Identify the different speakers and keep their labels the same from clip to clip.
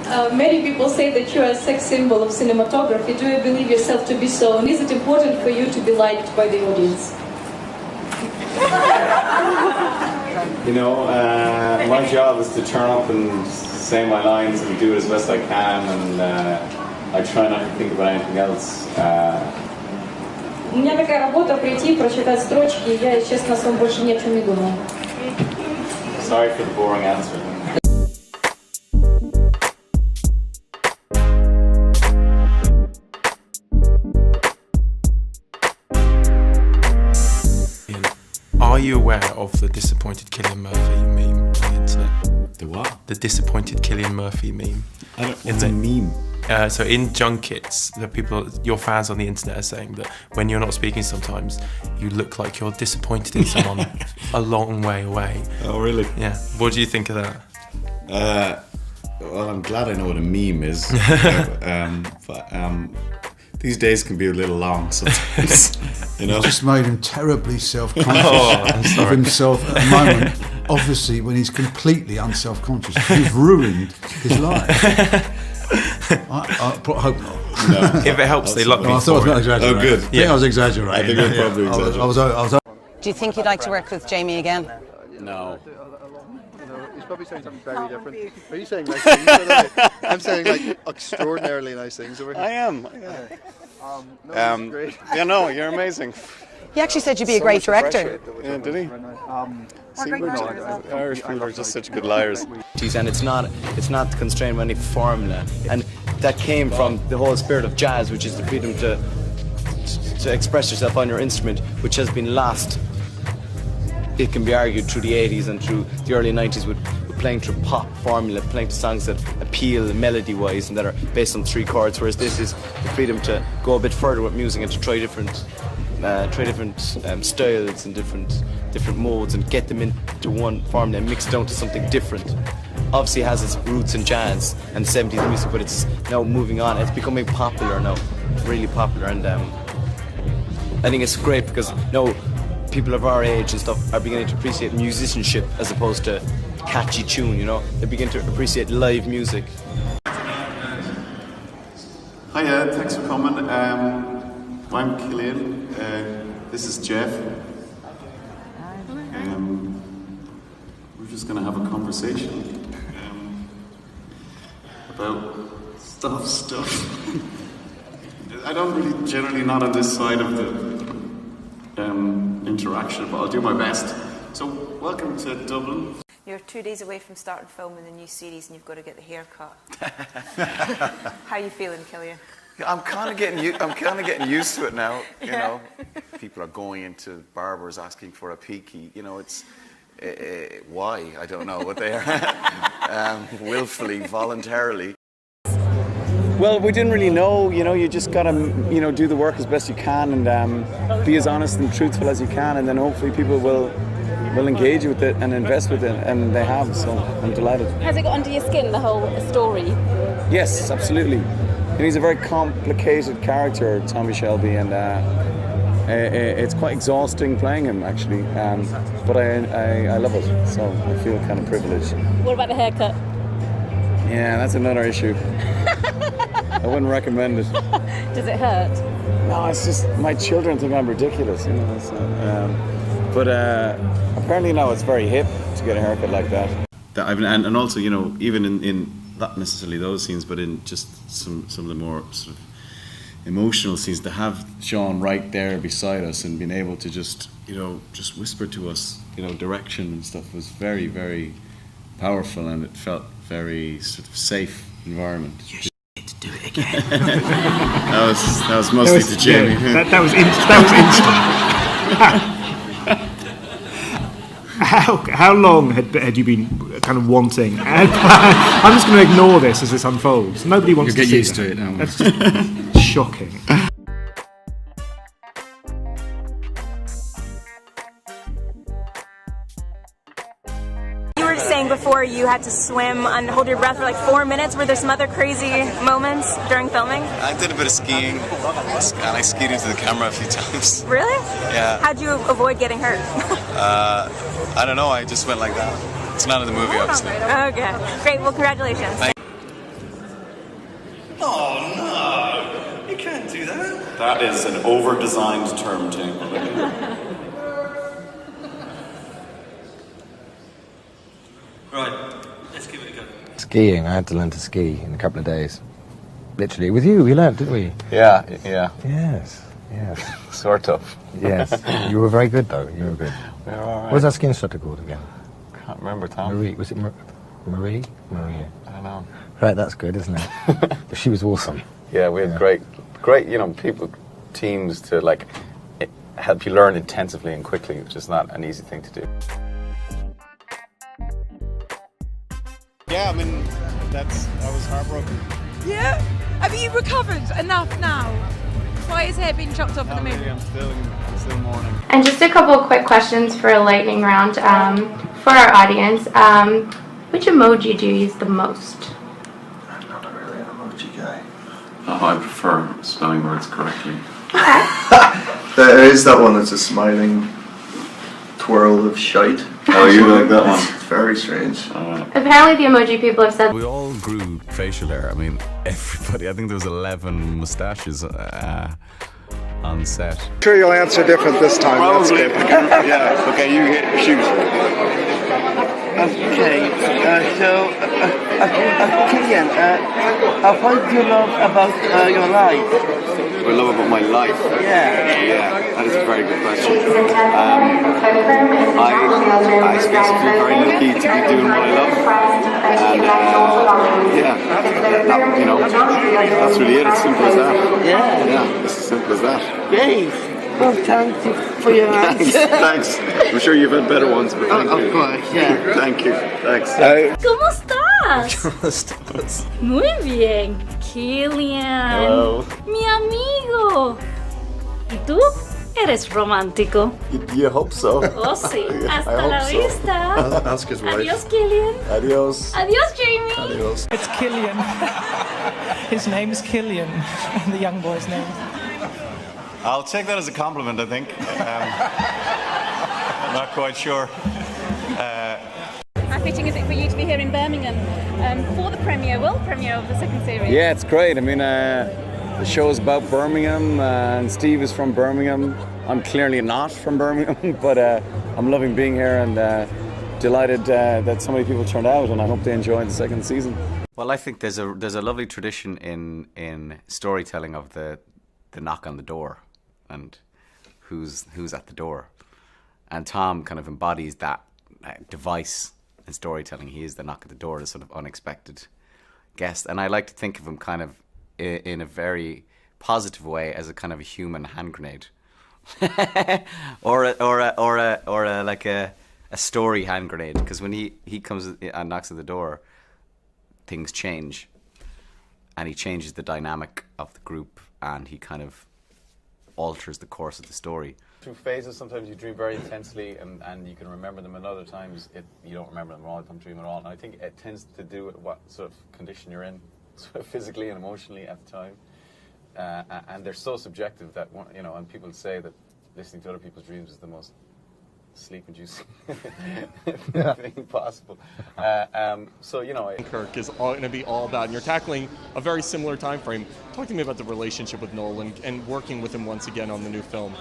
Speaker 1: Many people say that you are a sex symbol of cinematography. Do you believe yourself to be so? And is it important for you to be liked by the audience?
Speaker 2: You know, my job is to turn up and say my lines and do it as best I can, and I try not to think about anything else.
Speaker 1: У меня такая работа прийти, прочитать строчки, и я, честно, о своем больше ни о чем не думаю.
Speaker 2: Sorry for the boring answer.
Speaker 3: Are you aware of the disappointed Cillian Murphy meme on the internet?
Speaker 4: The what?
Speaker 3: The disappointed Cillian Murphy meme.
Speaker 4: I don't. It's a meme.
Speaker 3: So in junkets, the people, your fans on the internet are saying that when you're not speaking sometimes, you look like you're disappointed in someone a long way away.
Speaker 4: Oh, really?
Speaker 3: Yeah. What do you think of that?
Speaker 4: Well, I'm glad I know what a meme is. But these days can be a little long sometimes. You know?
Speaker 5: It just made him terribly self-conscious of himself at the moment. Obviously, when he's completely unself-conscious, he's ruined his life. I hope not.
Speaker 4: No.
Speaker 3: If it helps, they love me.
Speaker 5: I thought I was not exaggerating.
Speaker 4: Oh, good.
Speaker 5: I think I was exaggerating.
Speaker 4: I think I'm probably exaggerating.
Speaker 5: I was
Speaker 6: Do you think you'd like to work with Jamie again?
Speaker 4: No.
Speaker 7: He's probably saying something very different. Are you saying nice things? I'm saying like extraordinarily nice things over here.
Speaker 4: I am.
Speaker 7: No, great.
Speaker 4: Yeah, no, you're amazing.
Speaker 6: He actually said you'd be a great director.
Speaker 4: Yeah, did he?
Speaker 6: Or great director.
Speaker 4: Irish people are just such good liars.
Speaker 8: And it's not constrained by any formula, and that came from the whole spirit of jazz, which is the freedom to express yourself on your instrument, which has been lost. It can be argued through the 80s and through the early 90s with playing through pop formula, playing to songs that appeal melody-wise and that are based on 3 chords, whereas this is the freedom to go a bit further with music and to try different styles and different modes and get them into one formula and mix it down to something different. Obviously it has its roots in jazz and 70s music, but it's now moving on. It's becoming popular now, really popular, and I think it's great because now people of our age and stuff are beginning to appreciate musicianship as opposed to catchy tune, you know. They begin to appreciate live music.
Speaker 4: Hiya, thanks for coming. I'm Cillian. This is Jeff. We're just going to have a conversation about stuff. I don't really generally not on this side of the interaction, but I'll do my best. So, welcome to Dublin.
Speaker 9: You're 2 days away from starting filming the new series, and you've got to get the hair cut. How are you feeling, Cillian?
Speaker 10: I'm kind of getting used to it now. You know, people are going into barbers asking for a peaky. You know, it's why I don't know what they are, willfully, voluntarily.
Speaker 8: Well, we didn't really know, you know, you just gotta, you know, do the work as best you can and be as honest and truthful as you can, and then hopefully people will engage with it and invest with it, and they have, so I'm delighted.
Speaker 11: Has it got under your skin, the whole story?
Speaker 8: Yes, absolutely. And he's a very complicated character, Tommy Shelby, and it's quite exhausting playing him, actually, but I love it, so I feel kind of privileged.
Speaker 11: What about the haircut?
Speaker 8: Yeah, that's another issue. I wouldn't recommend it.
Speaker 11: Does it hurt?
Speaker 8: No, it's just my children think I'm ridiculous, you know. So, but apparently now it's very hip to get a haircut like that.
Speaker 4: And also, you know, even in not necessarily those scenes, but in just some of the more sort of emotional scenes, to have Sean right there beside us and being able to just, you know, just whisper to us, you know, direction and stuff was very, very powerful, and it felt very sort of safe environment.
Speaker 12: You should do it again.
Speaker 4: that was mostly to Jamie.
Speaker 12: Yeah, that was instant. How long had you been kind of wanting? I'm just going to ignore this as this unfolds. Nobody wants to see
Speaker 5: get used
Speaker 12: that.
Speaker 5: to it now.
Speaker 12: That's just shocking.
Speaker 11: Saying before you had to swim and hold your breath for like 4 minutes. Were there some other crazy moments during filming?
Speaker 10: I did a bit of skiing, and I skied into the camera a few times.
Speaker 11: Really?
Speaker 10: Yeah.
Speaker 11: How'd you avoid getting hurt?
Speaker 10: I don't know, I just went like that. It's not in the movie, obviously.
Speaker 11: Okay, great. Well, congratulations.
Speaker 13: can't do that.
Speaker 4: That is an over-designed term, Jane.
Speaker 13: Right, let's give it a go.
Speaker 14: Skiing. I had to learn to ski in a couple of days. Literally, with you, we learned, didn't we?
Speaker 4: Yeah.
Speaker 14: Yes.
Speaker 4: Sort of.
Speaker 14: Yes. You were very good, though. You were good.
Speaker 4: We were all right.
Speaker 14: What was that ski instructor called again?
Speaker 4: Can't remember, Tom.
Speaker 14: Marie. Was it Marie? Maria.
Speaker 4: I don't know.
Speaker 14: Right, that's good, isn't it? But she was awesome.
Speaker 4: Yeah, we had great, teams to help you learn intensively and quickly, which is not an easy thing to do.
Speaker 15: Yeah, I mean, I was heartbroken.
Speaker 16: Yeah? Have you recovered enough now? Why is hair being chopped off at the moment?
Speaker 15: I'm still mourning.
Speaker 17: And just a couple of quick questions for a lightning round for our audience. Which emoji do you use the most?
Speaker 2: I'm not really an emoji guy.
Speaker 4: I prefer spelling words correctly.
Speaker 2: There is that one that's a smiling twirl of shite.
Speaker 4: Oh, you like that one?
Speaker 2: It's very strange.
Speaker 17: Apparently the emoji people have said
Speaker 18: We all grew facial hair. I mean, everybody. I think there was 11 moustaches on set.
Speaker 19: Sure, you'll answer different this time.
Speaker 18: Probably.
Speaker 19: Yeah.
Speaker 18: Okay, you shoot.
Speaker 20: Okay, Cillian, what do you love about your life?
Speaker 4: What I love about my life?
Speaker 20: Yeah,
Speaker 4: that is a very good question. I suppose I feel very lucky to be doing what I love. And that's really it. It's simple as that. Yeah, it's as simple as that.
Speaker 20: Great. Well, thank you for your answer.
Speaker 4: Thanks. I'm sure you've had better ones, but thank you.
Speaker 20: Of course, yeah.
Speaker 4: Thank you. Thanks.
Speaker 21: ¿Cómo estás?
Speaker 4: ¿Cómo estás?
Speaker 21: Muy bien, Cillian.
Speaker 4: Hello.
Speaker 21: Mi amigo. ¿Y tú? Eres romántico.
Speaker 4: You hope so.
Speaker 21: Oh, sí. Hasta
Speaker 4: I
Speaker 21: la
Speaker 4: hope so.
Speaker 21: vista.
Speaker 2: Ask his wife.
Speaker 21: Adiós, Cillian.
Speaker 4: Adios.
Speaker 21: Adiós, Jamie.
Speaker 2: Adios.
Speaker 22: It's Cillian. His name's Cillian, the young boy's name.
Speaker 15: I'll take that as a compliment, I think. I'm not quite sure.
Speaker 11: How fitting is it for you to be here in Birmingham for the world premiere of the second series?
Speaker 8: Yeah, it's great. I mean, the show is about Birmingham, and Steve is from Birmingham. I'm clearly not from Birmingham, but I'm loving being here and delighted that so many people turned out, and I hope they enjoy the second season.
Speaker 23: Well, I think there's a lovely tradition in storytelling of the knock on the door and who's at the door, and Tom kind of embodies that device in storytelling. He is the knock at the door, the sort of unexpected guest, and I like to think of him kind of in a very positive way as a kind of a human hand grenade, or a story hand grenade. Because when he comes and knocks at the door, things change, and he changes the dynamic of the group, and he kind of alters the course of the story.
Speaker 4: Through phases, sometimes you dream very intensely and you can remember them, and other times you don't remember them at all, you don't dream at all. And I think it tends to do with what sort of condition you're in, sort of physically and emotionally at the time. And they're so subjective that, and people say that listening to other people's dreams is the most sleep-inducing thing possible.
Speaker 24: Kirk is going to be all about, and you're tackling a very similar time frame. Talk to me about the relationship with Nolan and working with him once again on the new film.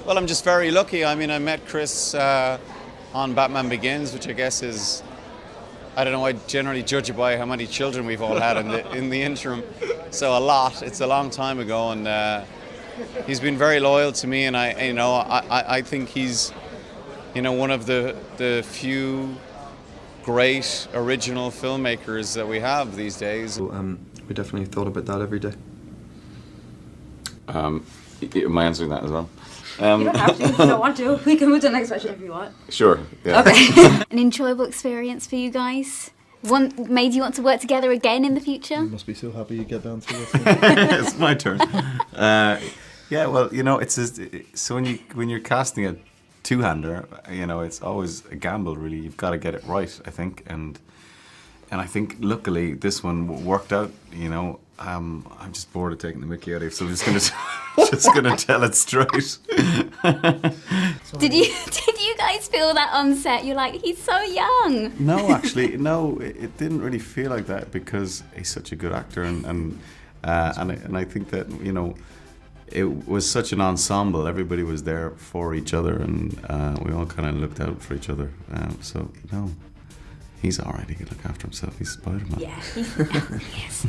Speaker 15: Well, I'm just very lucky. I mean, I met Chris on Batman Begins, which I guess is, I don't know, I generally judge it by how many children we've all had in the interim. So a lot. It's a long time ago, and he's been very loyal to me, and I think he's one of the few great original filmmakers that we have these days.
Speaker 25: We definitely thought about that every day.
Speaker 4: Am I answering that as well?
Speaker 11: You don't have to if you don't want to. We can move to the next question if you want.
Speaker 4: Sure. Yeah.
Speaker 11: Okay.
Speaker 26: An enjoyable experience for you guys? Made you want to work together again in the future?
Speaker 25: You must be so happy you get down to this.
Speaker 4: It's my turn. Yeah, well, it's so when you're casting a two-hander, it's always a gamble. Really, you've got to get it right, I think, and I think luckily this one worked out. I'm just bored of taking the mickey out of it, so I'm just gonna tell it straight.
Speaker 26: Did you guys feel that on set? You're like, he's so young.
Speaker 4: No, actually, no. It didn't really feel like that because he's such a good actor, and And I think that, you know, it was such an ensemble. Everybody was there for each other, and we all kind of looked out for each other. So no, he's all right. He can look after himself. He's Spider-Man.
Speaker 26: Yeah. Yes.